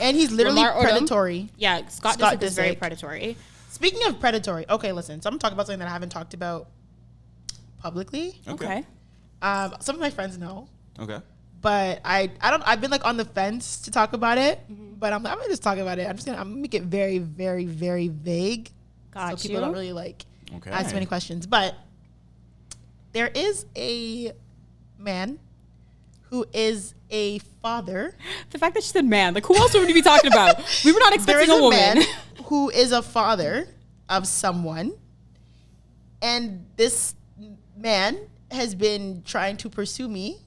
And he's literally predatory. Yeah, Scott Disick is very predatory. Speaking of predatory, okay, listen. So I'm going to talk about something that I haven't talked about publicly. Okay. Some of my friends know. Okay. But I've been like on the fence to talk about it. But I'm gonna just talk about it. I'm gonna make it very, very, very vague. So people don't really ask many questions. But there is a man who is a father. The fact that she said man, like who else would we be talking about? We were not expecting a woman. Man who is a father of someone. And this man has been trying to pursue me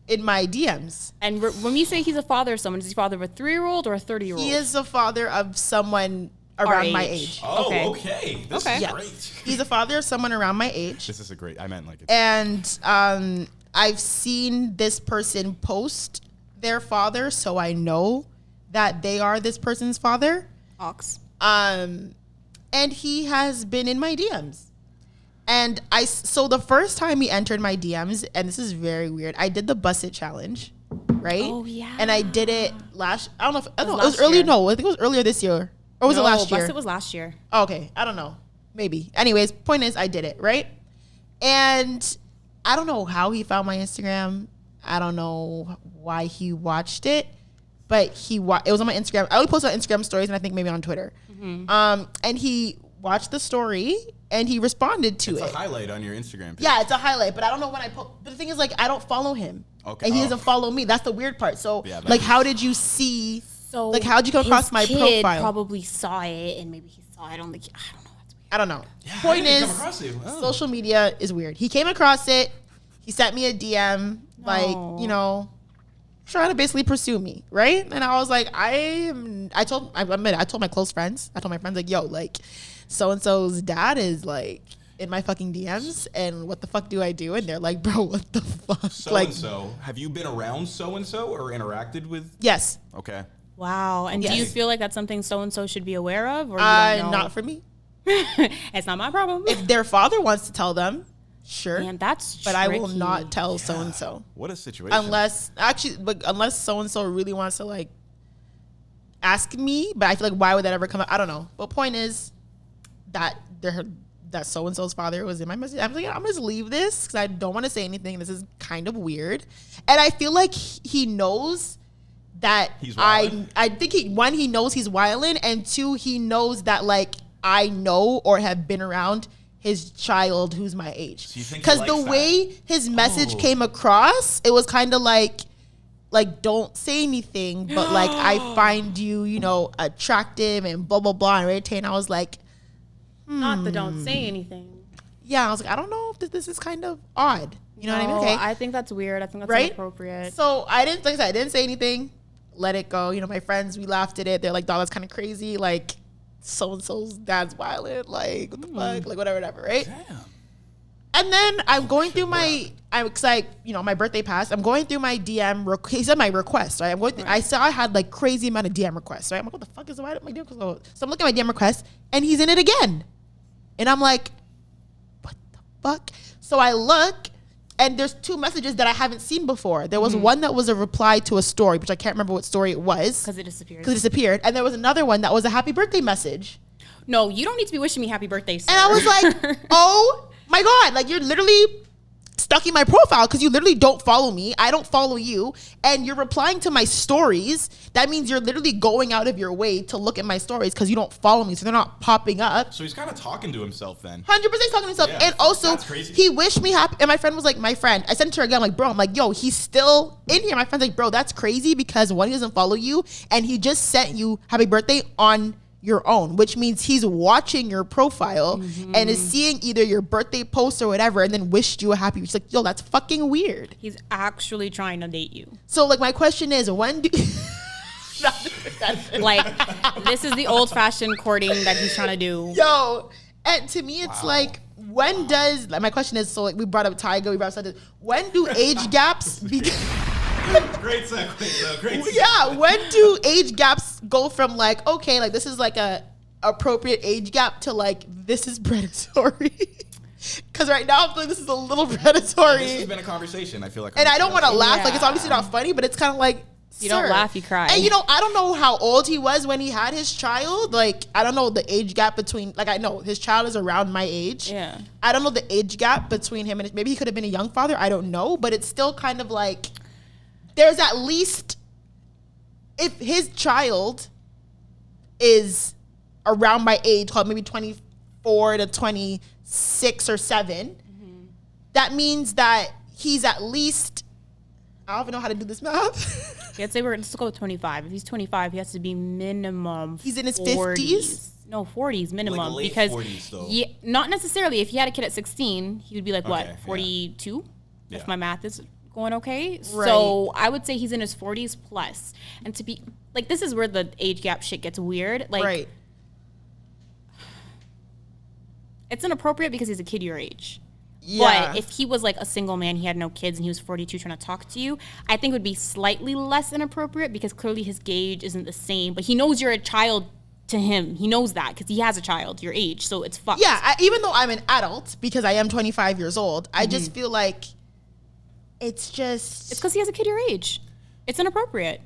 in my DMs. And when you say he's a father of someone, is he father of a 3-year-old or a 30-year-old? He is a father of someone around my age. Oh, okay. This is great. He's a father of someone around my age. This is I meant like it. And I've seen this person post their father, so I know that they are this person's father. Ox. And he has been in my DMs. And so the first time he entered my DMs, and this is very weird, I did the Bust It challenge, right? Oh, yeah. And I did it it was earlier. No, I think it was earlier this year. Or was it last year? Bust It was last year. Oh, okay. I don't know. Maybe. Anyways, point is I did it, right? And I don't know how he found my Instagram. I don't know why he watched it, but it was on my Instagram. I only posted on Instagram stories and I think maybe on Twitter. Mm-hmm. And he watched the story and he responded to it. It's a highlight on your Instagram page. Yeah, it's a highlight, but I don't know when I post. But the thing is, I don't follow him. Okay. And he doesn't follow me. That's the weird part. So, how did you see? So, how'd you come across my profile? Probably saw it, and maybe he saw it on the. I don't know. That's weird. I don't know. Yeah, Point is, social media is weird. He came across it. He sent me a DM, trying to basically pursue me, right? And I was like, I told my close friends. I told my friends, yo, so-and-so's dad is in my fucking DMs, and what the fuck do I do? And they're like, bro, what the fuck? So-and-so, have you been around so-and-so or interacted with? Yes. Okay. Wow. And do you feel like that's something so-and-so should be aware of? Or you don't know? Not for me. It's not my problem. If their father wants to tell them, sure. Man, that's but I will not tell so-and-so. What a situation. Unless so-and-so really wants to ask me, but I feel like why would that ever come up? I don't know. But point is that so-and-so's father was in my message. I'm like, I'm gonna just leave this because I don't want to say anything. This is kind of weird. And I feel like he knows that he's wildin'. I think he knows he's wildin', and 2, he knows that I know or have been around his child who's my age. Because the way his message came across, it was kind of like don't say anything, but I find you, attractive and blah, blah, blah, and everything. I was like, Not the don't say anything. Yeah, I was like, I don't know if this is kind of odd. You know what I mean? Okay. I think that's weird. I think that's inappropriate. So I didn't say anything. Let it go. My friends, we laughed at it. They're like, dog, that's kind of crazy. So-and-so's dad's violent. What the fuck? whatever, right? Damn. And then I'm going through my birthday passed. I'm going through my DM. He said my request, right? I saw I had crazy amount of DM requests, right? I'm like, what the fuck is my DM request? So I'm looking at my DM request, and he's in it again. And I'm like, what the fuck? So I look, and there's 2 messages that I haven't seen before. There was one that was a reply to a story, which I can't remember what story it was. Because it disappeared. And there was another one that was a happy birthday message. No, you don't need to be wishing me happy birthday, sir. And I was like, oh my God, you're literally stalking my profile because you literally don't follow me. I don't follow you. And you're replying to my stories. That means you're literally going out of your way to look at my stories because you don't follow me. So they're not popping up. So he's kind of talking to himself then. 100% talking to himself. Yeah, and also, he wished me happy. And my friend was like, I sent it to her again. I'm like, bro, yo, he's still in here. My friend's like, bro, that's crazy because 1, he doesn't follow you. And he just sent you happy birthday on your own, which means he's watching your profile and is seeing either your birthday post or whatever and then wished you a happy. She's like, yo, that's fucking weird. He's actually trying to date you. So my question is, when do this is the old-fashioned courting that he's trying to do. Yo, and to me it's when does my question is, so we brought up Tiger, we brought up something, when do age gaps begin? Great segue, though. Great segue. Yeah, when do age gaps go from this is a appropriate age gap to this is predatory? Because right now I'm feeling this is a little predatory. This has been a conversation. I feel like, and I don't want to laugh. It's obviously not funny, but it's kind of You don't laugh, you cry. And I don't know how old he was when he had his child. Like, I don't know the age gap between, like, I know his child is around my age. Yeah. I don't know the age gap between him and maybe he could have been a young father. I don't know. But it's still kind of like, there's at least, if his child is around my age, called maybe 24 to 26 or 7, that means that he's at least, I don't even know how to do this math. Let's say let's go with 25. If he's 25, he has to be minimum. He's in his 40s. 50s? No, 40s minimum. Like late because 40s, though. Yeah, not necessarily. If he had a kid at 16, he would be like, Okay, what, 42? Yeah. If my math is going okay. Right. So I would say he's in his 40s plus. And to be, like, this is where the age gap shit gets weird. Like, Right. it's inappropriate because he's a kid your age. Yeah. But if he was like a single man, he had no kids, and he was 42 trying to talk to you, I think it would be slightly less inappropriate because clearly his gauge isn't the same. But he knows you're a child to him. He knows that because he has a child your age. So it's fucked. Yeah, even though I'm an adult, because I am 25 years old, I just feel like it's because he has a kid your age. It's inappropriate.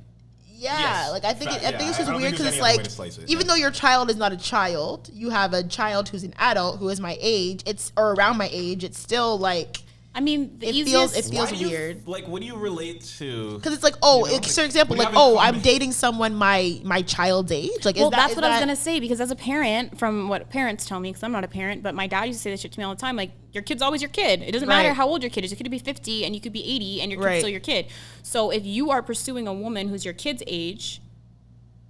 Yeah, Yes. like I think it's just I don't weird think because there's it's any other way like to slice it, even though your child is not a child, you have a child who's an adult who is my age. Or around my age. It's still like I mean, the it easiest. feels Why do you, weird. like, what do you relate to? Because it's like, for example, what do like, you have in I'm common? dating someone my child's age. Like, Well, is that's is what that, I was gonna say because as a parent, from what parents tell me, because I'm not a parent, but my dad used to say this shit to me all the time. Like, your kid's always your kid. It doesn't matter Right. how old your kid is. Your kid could be 50 and you could be 80, and your kid's Right. still your kid. So if you are pursuing a woman who's your kid's age,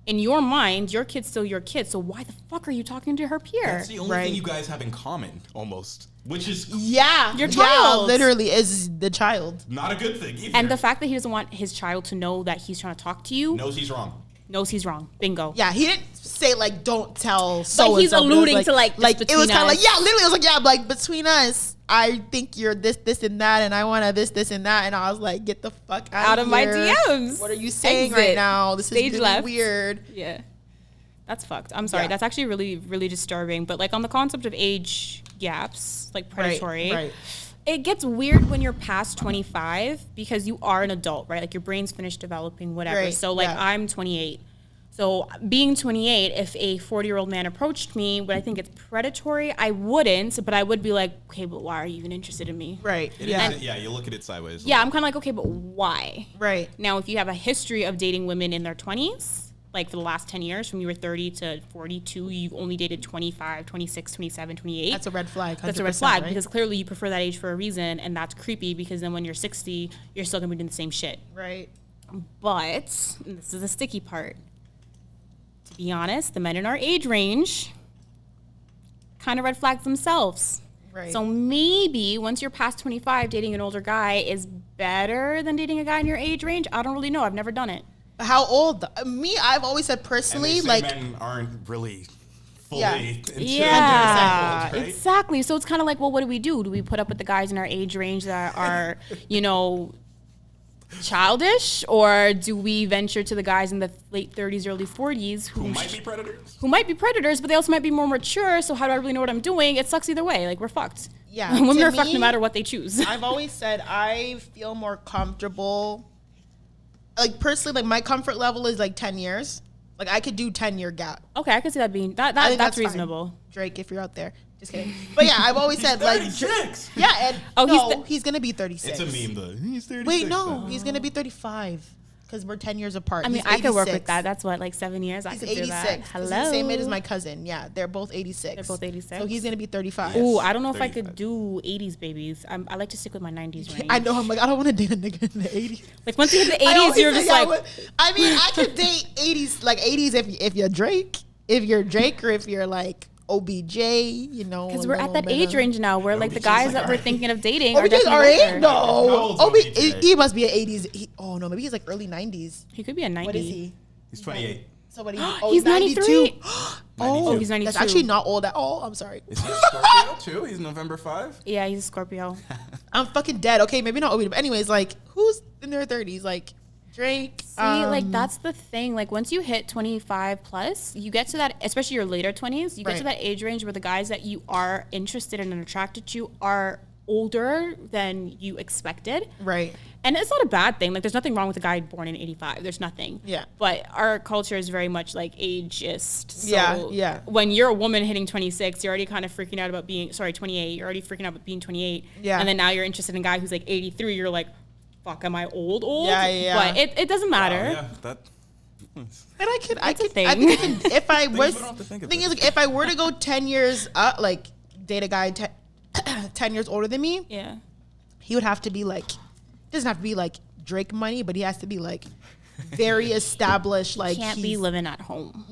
in your mind, your kid's still your kid. So why the fuck are you talking to her peer? That's the only Right. thing you guys have in common, almost, which is Yeah, Your yeah, child. literally is the child. not a good thing either. And the fact that he doesn't want his child to know that he's trying to talk to you knows he's wrong. knows he's wrong. Bingo. Yeah, he didn't say like don't tell so. he's alluding to, like, it between was kind of us. like literally it was like like between us, I think you're this and that, and I want to this and that, and I was like, get the fuck Out of my here. DMs. What are you saying Exit. right now? This Stage is really left. weird. Yeah. That's fucked. I'm sorry. Yeah. That's actually really, really disturbing. But like on the concept of age gaps, like predatory, Right. it gets weird when you're past 25 because you are an adult, right? Like your brain's finished developing, whatever. Right, So like yeah. I'm 28. So being 28, if a 40-year-old man approached me, would I think it's predatory? I wouldn't, but I would be like, okay, but why are you even interested in me? Right. It Yeah. is, you look at it sideways. Yeah, I'm kind of like, okay, but why? Right. Now, if you have a history of dating women in their 20s, like for the last 10 years, from you were 30 to 42, you've only dated 25, 26, 27, 28. That's a red flag. That's a red flag right? because clearly you prefer that age for a reason, and that's creepy because then when you're 60, you're still gonna be doing the same shit. Right. But, and this is the sticky part, to be honest, the men in our age range kind of red flags themselves. Right. So maybe once you're past 25, dating an older guy is better than dating a guy in your age range. I don't really know. I've never done it. How old? Me, I've always said And personally, they say like men aren't really fully Yeah. into Yeah, old, right? exactly. So it's kind of like, well, what do we do? Do we put up with the guys in our age range that are, childish, or do we venture to the guys in the late 30s, early 40s Who might be predators. who might be predators, but they also might be more mature? So how do I really know what I'm doing? It sucks either way. Like, we're fucked. Yeah, Women to are fucked no me, matter what they choose. I've always said I feel more comfortable. Like personally, like my comfort level is like 10 years. Like I could do 10-year gap. Okay, I can see that being I think that's fine. reasonable. Drake, if you're out there, just kidding. But yeah, I've always said like 36. yeah, and Oh, he's gonna be 36. It's a meme though. He's 36. Wait, no, though. he's gonna be 35 because we're 10 years apart. I mean, He's I could work 86. with that. That's what, like 7 years. I He's could 86. do that. 'cause Hello. He's the same age as my cousin. Yeah, they're both 86. They're both 86. So he's gonna be 35. Ooh, I don't know if I 35. could do 80s babies. I like to stick with my 90s range. I know. I'm like, I don't want to date a nigga in the 80s. Like once you hit the I 80s, always you're say just like, I mean, I could date 80s, like 80s if you're Drake, or if you're like OBJ, because we're at that age range now where like the OBJ's guys like that our we're age. thinking of dating are OBJ's our definitely age? older. No, old's OBJ, OBJ? he must be an 80s. Oh no, maybe he's like early 90s. He could be a 90. What is he? He's 28. So what? He's 93. Oh, he's 92. That's actually not old at all. I'm sorry. Is he a Scorpio too? He's November 5. Yeah, he's a Scorpio. I'm fucking dead. Okay, maybe not OBJ, but anyways, like who's in their 30s? Like Drake. See, like that's the thing. Like once you hit 25 plus, you get to that, especially your later 20s, you get to Right. that age range where the guys that you are interested in and attracted to are older than you expected. Right. And it's not a bad thing. Like, there's nothing wrong with a guy born in 85. There's nothing. Yeah. But our culture is very much like ageist. So yeah. when you're a woman hitting 26, you're already kind of freaking out about being, 28. You're already freaking out about being 28. Yeah. And then now you're interested in a guy who's like 83. You're like, fuck, am I old? Yeah. But it doesn't matter. Yeah, that. And I could, thing. I think if I was, we don't have to think of thing it. is, like, if I were to go 10 years up, like, date a guy 10 years older than me, Yeah. he would have to be like, doesn't have to be like Drake money, but he has to be like very established. Like, Can't be living at home.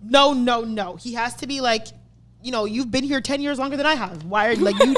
No. He has to be like, you know, you've been here 10 years longer than I have. Why are like you?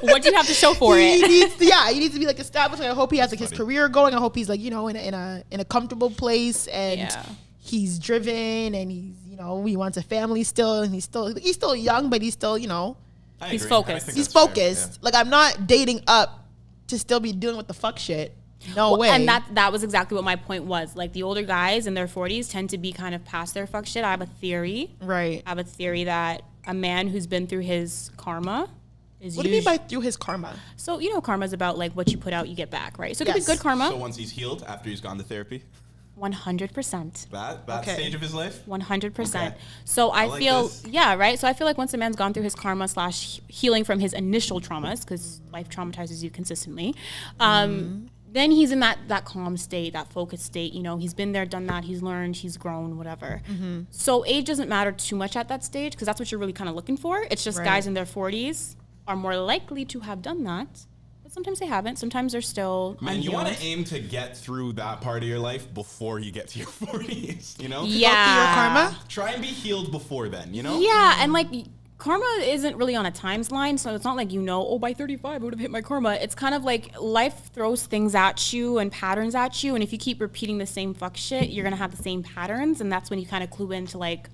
What do you have to show for he it? He needs to be like established. Like, I hope he has like his career going. I hope he's like, you know, in a comfortable place, and he's driven, and he's, you know, he wants a family still, and he's still young, but he's still, you know, He's focused. he's focused. Yeah. Like, I'm not dating up to still be dealing with the fuck shit. No way. And that was exactly what my point was. Like, the older guys in their 40s tend to be kind of past their fuck shit. I have a theory. Right. I have a theory that a man who's been through his karma is What do you mean by through his karma? So, you know, karma is about like what you put out, you get back, right? So it could be good karma. So once he's healed, after he's gone to therapy, 100%. that stage of his life, 100%. Okay. So I like feel, this. yeah, right? So I feel like once a man's gone through his karma / healing from his initial traumas, because life traumatizes you consistently, then he's in that calm state, that focused state. You know, he's been there, done that, he's learned, he's grown, whatever. So age doesn't matter too much at that stage, because that's what you're really kind of looking for. It's just guys in their 40s are more likely to have done that. But sometimes they haven't. Sometimes they're still man, you want unhealed. to aim to get through that part of your life before you get to your 40s, you know? Yeah. Your karma? Try and be healed before then, you know? Yeah, and like karma isn't really on a timeline, so it's not like, you know, oh, by 35 I would have hit my karma. It's kind of like life throws things at you and patterns at you, and if you keep repeating the same fuck shit, you're gonna have the same patterns, and that's when you kind of clue into like,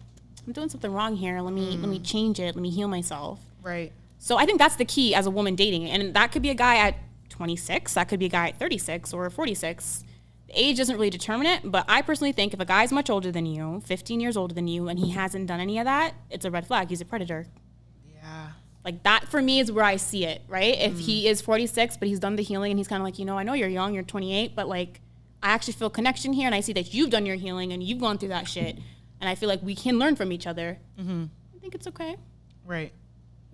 I'm doing something wrong here. Let me change it. Let me heal myself. Right. So I think that's the key as a woman dating, and that could be a guy at 26, that could be a guy at 36 or 46. Age doesn't really determine it, but I personally think if a guy's much older than you, 15 years older than you, and he hasn't done any of that, it's a red flag. He's a predator. Yeah. Like, that for me is where I see it, right? If he is 46, but he's done the healing and he's kind of like, you know, I know you're young, you're 28, but like, I actually feel connection here, and I see that you've done your healing and you've gone through that shit, and I feel like we can learn from each other. I think it's okay. Right.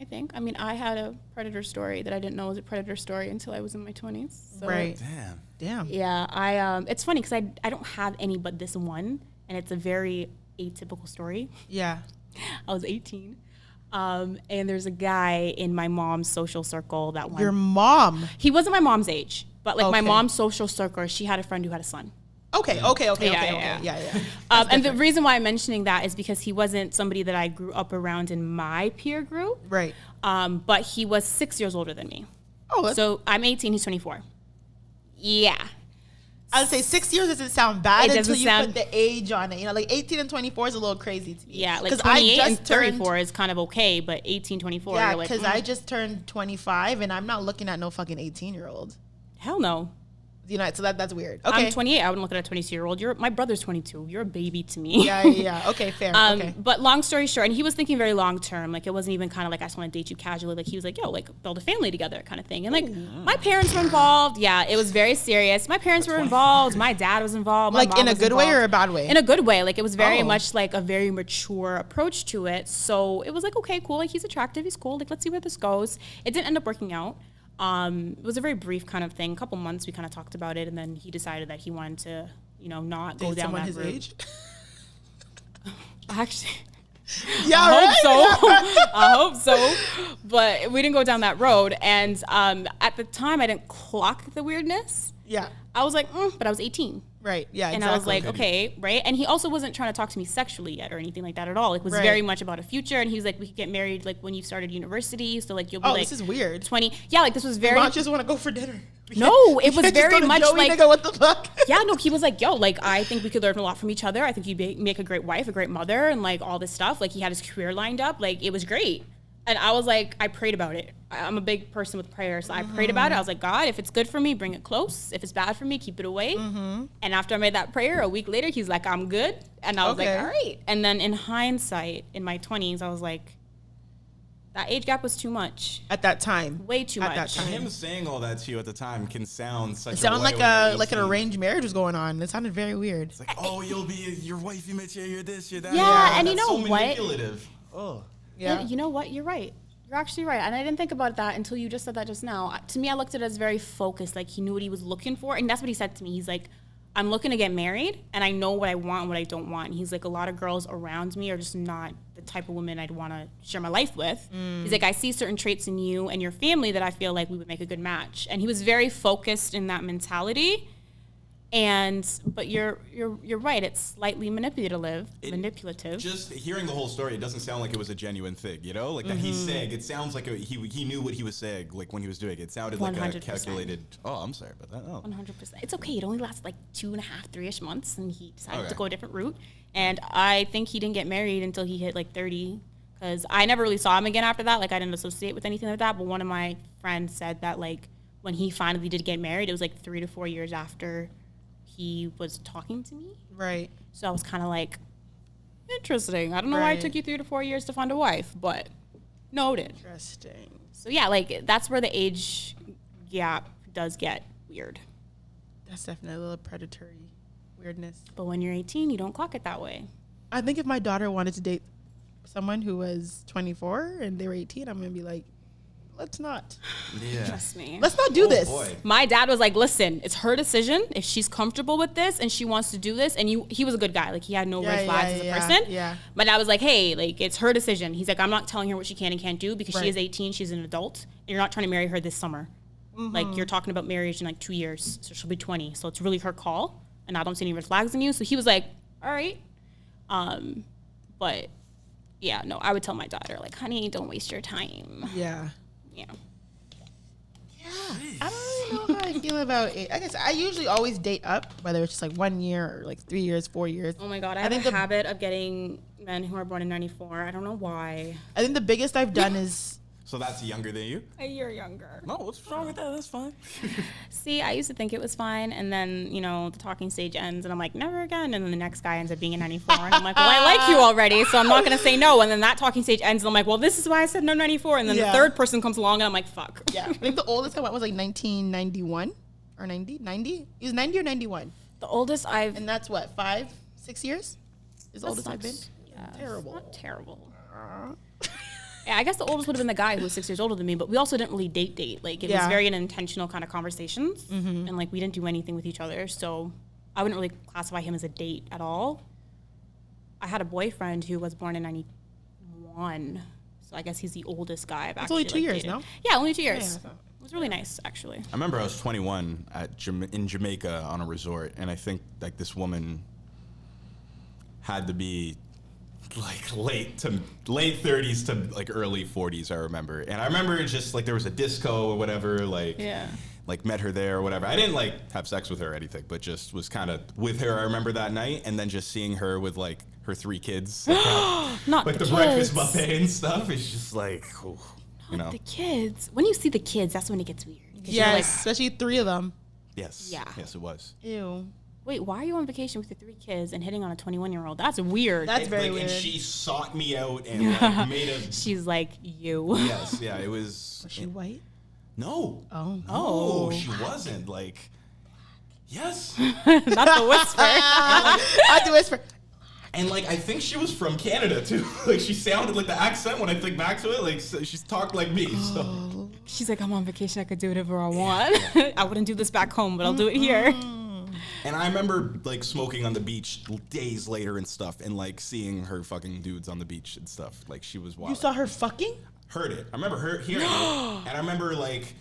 I think. I mean, I had a predator story that I didn't know was a predator story until I was in my 20s. So. Right. Damn. Yeah, it's funny because I don't have any but this one, and it's a very atypical story. Yeah. I was 18, and there's a guy in my mom's social circle that went. Your mom. He wasn't my mom's age, but like my Okay. mom's social circle, she had a friend who had a son. Okay. Yeah. And the reason why I'm mentioning that is because he wasn't somebody that I grew up around in my peer group. Right. But he was 6 years older than me. Oh, that's, So I'm 18, he's 24. Yeah. I would say 6 years doesn't sound bad It until doesn't you sound- put the age on it. You know, like 18 and 24 is a little crazy to me. Yeah, like 'Cause 28 I and just 34 is kind of okay, but 18, 24, Yeah, you're like, because I just turned 25 and I'm not looking at no fucking 18-year-old. hell no. You know, so that's weird. Okay. I'm 28. I wouldn't look at a 22-year-old. My brother's 22. You're a baby to me. Yeah. Okay, fair. Okay. But long story short, and he was thinking very long term. Like, it wasn't even kind of like, I just want to date you casually. Like, he was like, yo, like, build a family together kind of thing. And like, my parents were involved. Yeah, it was very serious. My parents were involved. My dad was involved. My Like, mom in a was good way or involved. a bad way? In a good way. Like, it was very Oh. much like a very mature approach to it. So it was like, okay, cool. Like, he's attractive. He's cool. Like, let's see where this goes. It didn't end up working out. It was a very brief kind of thing. A couple months we kind of talked about it, and then he decided that he wanted to, you know, not go Date down someone that his route. age? Actually, Yeah, I right? hope so. I hope so. But we didn't go down that road. And at the time, I didn't clock the weirdness. Yeah. I was like, but I was 18. Right. Yeah, And exactly. I was like, okay, right? And he also wasn't trying to talk to me sexually yet or anything like that at all. It was Right. very much about a future. And he was like, we could get married like when you started university. So like you'll be Oh, like this is weird. 20. Yeah, like this was very. Why don't you just want to go for dinner? No, it was You can't just very go to much Joey, like- nigga, what the fuck? Yeah, no, he was like, yo, like, I think we could learn a lot from each other. I think you'd make a great wife, a great mother, and like all this stuff. Like, he had his career lined up. Like, it was great. And I was like, I prayed about it. I'm a big person with prayer. So I prayed about it. I was like, God, if it's good for me, bring it close. If it's bad for me, keep it away. And after I made that prayer, a week later, he's like, I'm good. And I was Okay. like, all right. And then in hindsight, in my 20s, I was like, That age gap was too much. At that time. Way too At much. that time. Him saying all that to you at the time can sound such. It sounded way like when you're like an 18. arranged marriage was going on. It sounded very weird. It's like, oh, you'll be your wife. You met you're this, you're that. Yeah, and you That's know so what? manipulative. Oh. Yeah. You know what? You're right. You're actually right. And I didn't think about that until you just said that just now. To me, I looked at it as very focused. Like, he knew what he was looking for. And that's what he said to me. He's like, I'm looking to get married, and I know what I want and what I don't want. And he's like, a lot of girls around me are just not the type of woman I'd want to share my life with. He's like, I see certain traits in you and your family that I feel like we would make a good match. And he was very focused in that mentality. But you're right. It's slightly manipulative. Just hearing the whole story, it doesn't sound like it was a genuine thing, you know? Like that he's saying, it sounds like he knew what he was saying, like when he was doing it. It sounded like a 100%. calculated, oh, I'm sorry about that. Oh. 100%. It's okay. It only lasted like 2.5, 3-ish months, and he decided Okay. to go a different route. And I think he didn't get married until he hit like 30, because I never really saw him again after that. Like, I didn't associate with anything like that. But one of my friends said that, like, when he finally did get married, it was like 3 to 4 years after he was talking to me. Right. So I was kind of like, interesting. I don't know why it took you 3 to 4 years to find a wife, but noted. Interesting. So yeah, like, that's where the age gap does get weird. That's definitely a little predatory weirdness. But when you're 18, you don't clock it that way. I think if my daughter wanted to date someone who was 24 and they were 18, I'm going to be like, let's not. Yeah. Trust me. Let's not do this. Boy. My dad was like, listen, it's her decision. If she's comfortable with this and she wants to do this, and he was a good guy. Like, he had no red flags as a person. Yeah. My dad was like, hey, like, it's her decision. He's like, I'm not telling her what she can and can't do because she Right. is 18. She's an adult. And you're not trying to marry her this summer. Like, you're talking about marriage in like 2 years. So she'll be 20. So it's really her call. And I don't see any red flags in you. So he was like, all right. But yeah, no, I would tell my daughter, like, honey, don't waste your time. Yeah. Yeah. I don't really know how I feel about it. I guess I usually always date up, whether it's just like 1 year or like 3 years, 4 years. Oh my God, I have a habit of getting men who are born in 94. I don't know why. I think the biggest I've done is So that's younger than you? A year younger. No, what's wrong with that? That's fine. See, I used to think it was fine, and then, you know, the talking stage ends, and I'm like, never again. And then the next guy ends up being a 94, and I'm like, well, I like you already, so I'm not going to say no. And then that talking stage ends, and I'm like, well, this is why I said no 94. And then the third person comes along, and I'm like, fuck. Yeah. I think the oldest I went was like 1991 or 90. He was 90 or 91. The oldest I've... And that's what, 5, 6 years? Is the oldest I've been? Yeah, Terrible. Not terrible. Yeah, I guess the oldest would have been the guy who was 6 years older than me, but we also didn't really date. Like, it was very unintentional kind of conversations, and, like, we didn't do anything with each other, so I wouldn't really classify him as a date at all. I had a boyfriend who was born in 91, so I guess he's the oldest guy I've actually, only 2 years, dated. no? Yeah, only 2 years. Yeah, It was really nice, actually. I remember I was 21 in Jamaica on a resort, and I think like this woman had to be like late 30s to like early 40s. I remember, and I remember it just like there was a disco or whatever. Like like met her there or whatever. I didn't like have sex with her or anything, but just was kind of with her. I remember that night, and then just seeing her with like her 3 kids, Not like the kids. breakfast buffet and stuff. It's just like, oh, you know, The kids. When you see the kids, that's when it gets weird. 'Cause you're Yes, like, especially 3 of them. yes, Yeah. yes, it was. Ew. wait, why are you on vacation with your 3 kids and hitting on a 21-year-old? That's weird. That's very like, weird. And she sought me out and like, made a. She's like, you. Yes, yeah, it was. Was she white? No. Oh. No, she wasn't. Like, yes. Not the whisper. I had to whisper. And like, I think she was from Canada too. Like, she sounded like the accent when I think back to it. Like, so she's talked like me. So. She's like, I'm on vacation. I could do whatever I want. I wouldn't do this back home, but I'll do it here. And I remember like smoking on the beach days later and stuff, and like seeing her fucking dudes on the beach and stuff. Like, she was wild. You saw her fucking? Heard it. I remember hearing it, and I remember like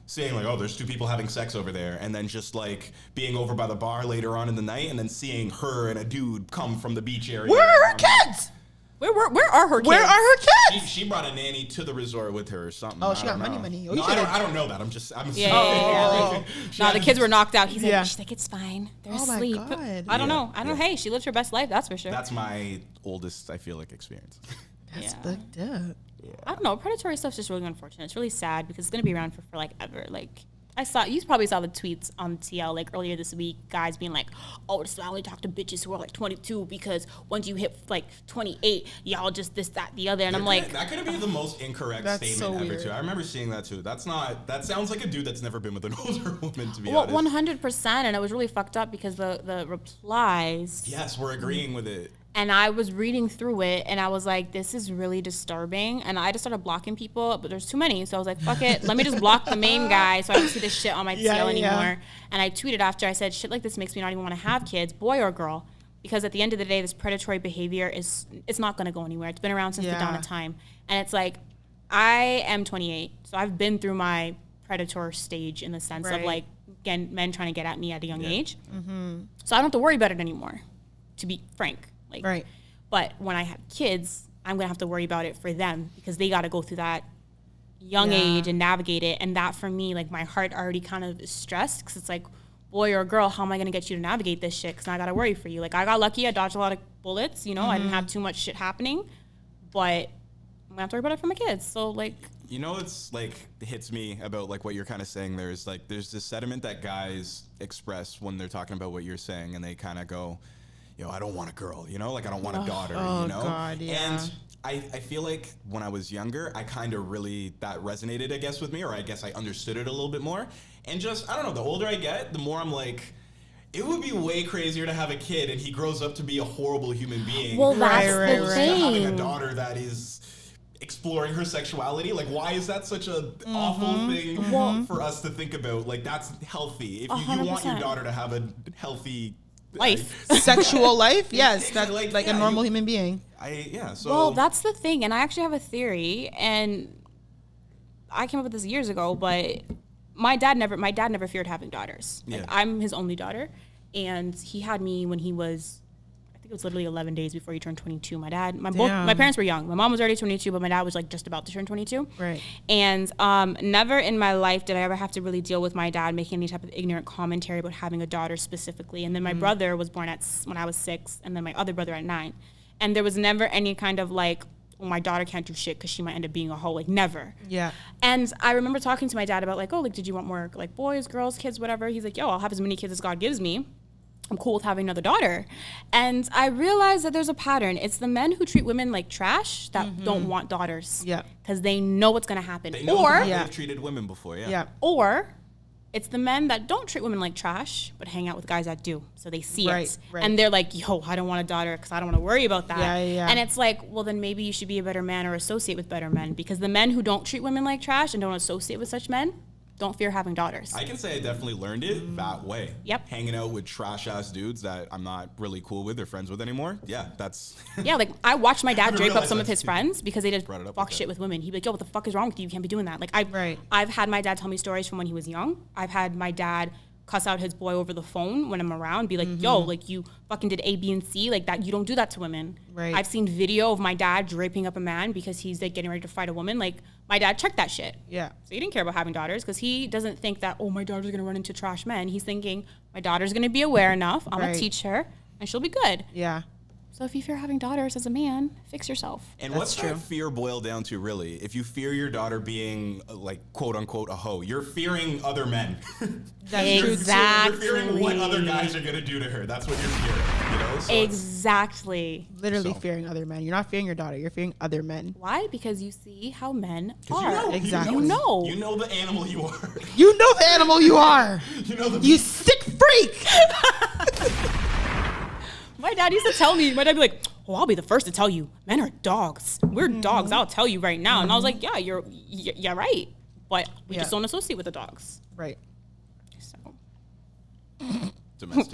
saying like, "Oh, there's 2 people having sex over there," and then just like being over by the bar later on in the night, and then seeing her and a dude come from the beach area. Where are her kids? Where are her kids? Where are her kids? She brought a nanny to the resort with her or something. Oh, I she don't got know. money. Oh, No, you I don't know that. I'm Yeah. She No, had- the kids were knocked out. He's Yeah. like, she's like, it's fine. They're Oh my asleep. God. I don't Yeah. know. I don't know. Hey, she lived her best life. That's for sure. That's my oldest, I feel like, experience. That's Yeah. fucked up. I don't know. Predatory stuff's just really unfortunate. It's really sad because it's gonna be around for like ever. Like, You probably saw the tweets on TL like earlier this week, guys being like, oh, I only talk to bitches who are like 22 because once you hit like 28, y'all just this, that, the other. And I'm like, that could be the most incorrect statement ever too. I remember seeing that too. That sounds like a dude that's never been with an older woman, to be honest. 100%. And it was really fucked up because the replies. Yes, we're agreeing with it. And I was reading through it, and I was like, this is really disturbing. And I just started blocking people, but there's too many. So I was like, fuck it. Let me just block the main guy so I don't see this shit on my TL anymore. And I tweeted after, I said, shit like this makes me not even want to have kids, boy or girl. Because at the end of the day, this predatory behavior it's not going to go anywhere. It's been around since the dawn of time. And it's like, I am 28, so I've been through my predator stage in the sense of like, again, men trying to get at me at a young age. Mm-hmm. So I don't have to worry about it anymore, to be frank. Like, but when I have kids, I'm gonna have to worry about it for them because they got to go through that young age and navigate it. And that for me, like my heart already kind of is stressed because it's like, boy or girl, how am I gonna get you to navigate this shit? Because now I gotta worry for you. Like I got lucky, I dodged a lot of bullets. You know, I didn't have too much shit happening, but I'm gonna have to worry about it for my kids. So like, you know, it's like hits me about like what you're kind of saying. There's this sentiment that guys express when they're talking about what you're saying, and they kind of go, yo, I don't want a girl, you know, like I don't want a daughter, you know? God, yeah. And I feel like when I was younger, I kind of really, that resonated, I guess, with me, or I guess I understood it a little bit more. And just, I don't know, the older I get, the more I'm like, it would be way crazier to have a kid and he grows up to be a horrible human being. Well, that's the thing. To having a daughter that is exploring her sexuality. Like, why is that such a awful thing for us to think about? Like, that's healthy. If you want your daughter to have a healthy life, sexual life, yes, that's like a normal human being. So well, that's the thing, and I actually have a theory, and I came up with this years ago, but my dad never feared having daughters. Like, I'm his only daughter, and he had me when he was, I think it was literally 11 days before he turned 22. My parents were young. My mom was already 22, but my dad was like just about to turn 22. Right. And never in my life did I ever have to really deal with my dad making any type of ignorant commentary about having a daughter specifically. And then my brother was born when I was 6, and then my other brother at 9. And there was never any kind of like, oh, my daughter can't do shit because she might end up being a hoe. Like, never. Yeah. And I remember talking to my dad about like, oh, like, did you want more like boys, girls, kids, whatever? He's like, yo, I'll have as many kids as God gives me. I'm cool with having another daughter. And I realized that there's a pattern. It's the men who treat women like trash that don't want daughters. Yeah. Because they know what's going to happen. They know they've treated women before, Or it's the men that don't treat women like trash, but hang out with guys that do. So they see it. Right. And they're like, yo, I don't want a daughter because I don't want to worry about that. And it's like, well, then maybe you should be a better man or associate with better men. Because the men who don't treat women like trash and don't associate with such men don't fear having daughters. I can say I definitely learned it that way. Yep. Hanging out with trash-ass dudes that I'm not really cool with or friends with anymore. Yeah, that's... yeah, like, I watched my dad drape up some of his friends because they did fuck shit with women. He'd be like, yo, what the fuck is wrong with you? You can't be doing that. Like, I've had my dad tell me stories from when he was young. I've had my dad cuss out his boy over the phone when I'm around, be like, yo, like, you fucking did A, B, and C, like, that, you don't do that to women. Right. I've seen video of my dad draping up a man because he's, like, getting ready to fight a woman. Like, my dad checked that shit. Yeah. So he didn't care about having daughters because he doesn't think that, oh, my daughter's gonna run into trash men. He's thinking, my daughter's gonna be aware enough, I'm gonna teach her, and she'll be good. Yeah. So if you fear having daughters as a man, fix yourself. And what's that fear boil down to, really? If you fear your daughter being, like, quote unquote, a hoe, you're fearing other men. That's exactly. You're fearing what other guys are gonna do to her. That's what you're fearing. You know? So exactly. Literally fearing other men. You're not fearing your daughter. You're fearing other men. Why? Because you see how men are. You know, exactly. You know the animal you are. You know the animal you are. You sick freak. My dad used to tell me, my dad would be like, oh, I'll be the first to tell you, men are dogs. We're dogs. I'll tell you right now. And I was like, yeah, you're right. But we just don't associate with the dogs. Right. So. Domestic